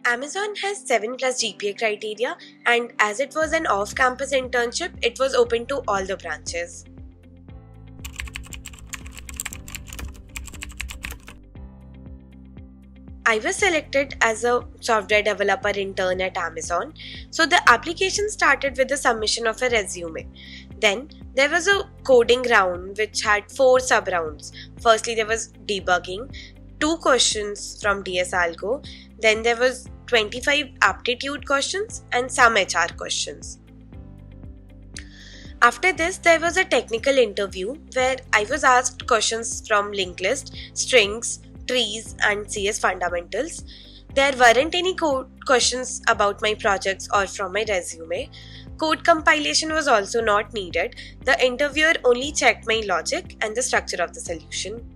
Amazon has 7 plus GPA criteria, and as it was an off-campus internship, it was open to all the branches. I was selected as a software developer intern at Amazon. So the application started with the submission of a resume. Then there was a coding round which had 4 sub rounds. Firstly, there was debugging, 2 questions from DS Algo. Then there was 25 aptitude questions and some HR questions. After this, there was a technical interview where I was asked questions from linked list, strings, trees and CS fundamentals. There weren't any code questions about my projects or from my resume. Code compilation was also not needed. The interviewer only checked my logic and the structure of the solution.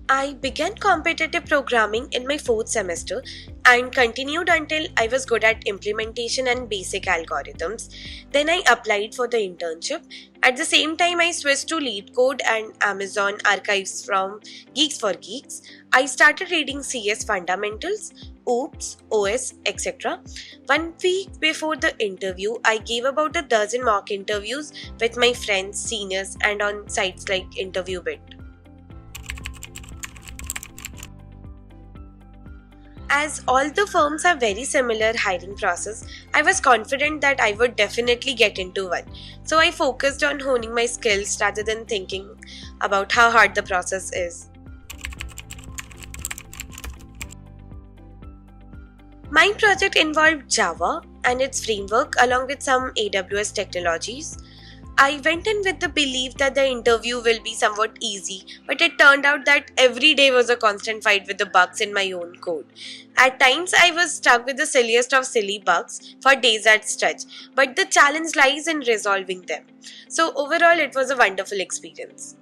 I began competitive programming in my 4th semester and continued until I was good at implementation and basic algorithms. Then I applied for the internship. At the same time, I switched to Lead Code and Amazon archives from Geeks for Geeks. I started reading CS fundamentals, OOPS, OS, etc. 1 week before the interview, I gave about a dozen mock interviews with my friends, seniors, and on sites like InterviewBit. As all the firms have very similar hiring process, I was confident that I would definitely get into one. So I focused on honing my skills rather than thinking about how hard the process is. My project involved Java and its framework along with some AWS technologies. I went in with the belief that the interview will be somewhat easy, but it turned out that every day was a constant fight with the bugs in my own code. At times, I was stuck with the silliest of silly bugs for days at stretch, but the challenge lies in resolving them. So overall, it was a wonderful experience.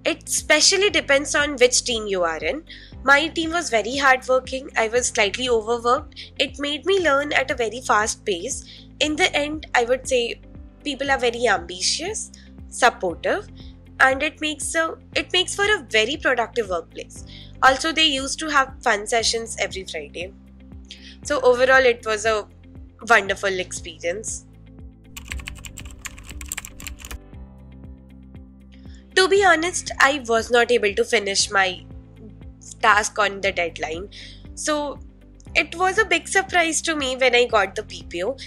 It specially depends on which team you are in. My team was very hardworking. I was slightly overworked. It made me learn at a very fast pace. In the end, I would say people are very ambitious, supportive, and it makes for a very productive workplace. Also, they used to have fun sessions every Friday. So overall, it was a wonderful experience. To be honest, I was not able to finish my task on the deadline. So it was a big surprise to me when I got the PPO.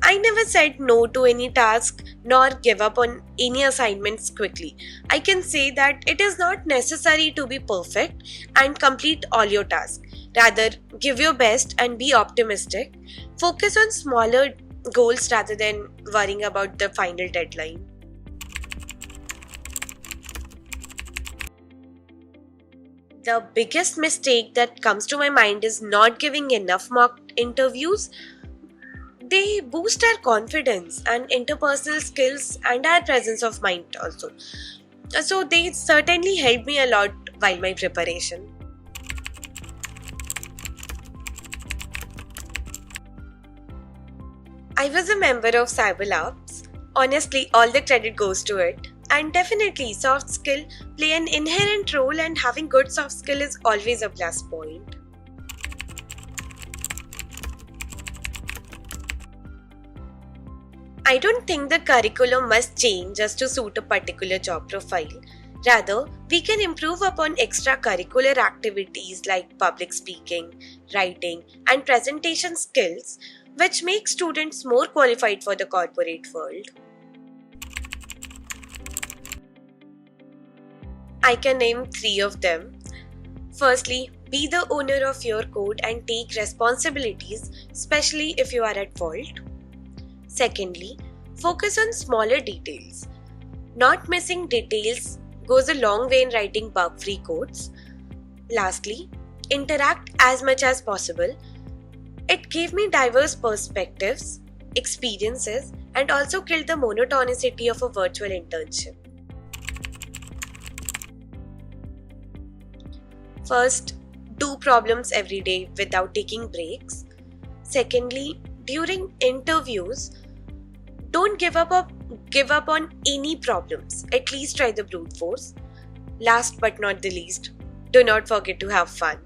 I never said no to any task nor give up on any assignments quickly. I can say that it is not necessary to be perfect and complete all your tasks. Rather, give your best and be optimistic. Focus on smaller goals rather than worrying about the final deadline. The biggest mistake that comes to my mind is not giving enough mock interviews. They boost our confidence and interpersonal skills and our presence of mind also. So they certainly helped me a lot while my preparation. I was a member of Cyber Labs. Honestly, all the credit goes to it. And definitely, soft skill play an inherent role, and having good soft skill is always a plus point. I don't think the curriculum must change just to suit a particular job profile. Rather, we can improve upon extracurricular activities like public speaking, writing, and presentation skills, which make students more qualified for the corporate world. I can name 3 of them. Firstly, be the owner of your code and take responsibilities, especially if you are at fault. Secondly, focus on smaller details. Not missing details goes a long way in writing bug-free codes. Lastly, interact as much as possible. It gave me diverse perspectives, experiences, and also killed the monotonicity of a virtual internship. First, do problems every day without taking breaks. Secondly, during interviews, Don't give up on any problems. At least try the brute force. Last but not the least, do not forget to have fun.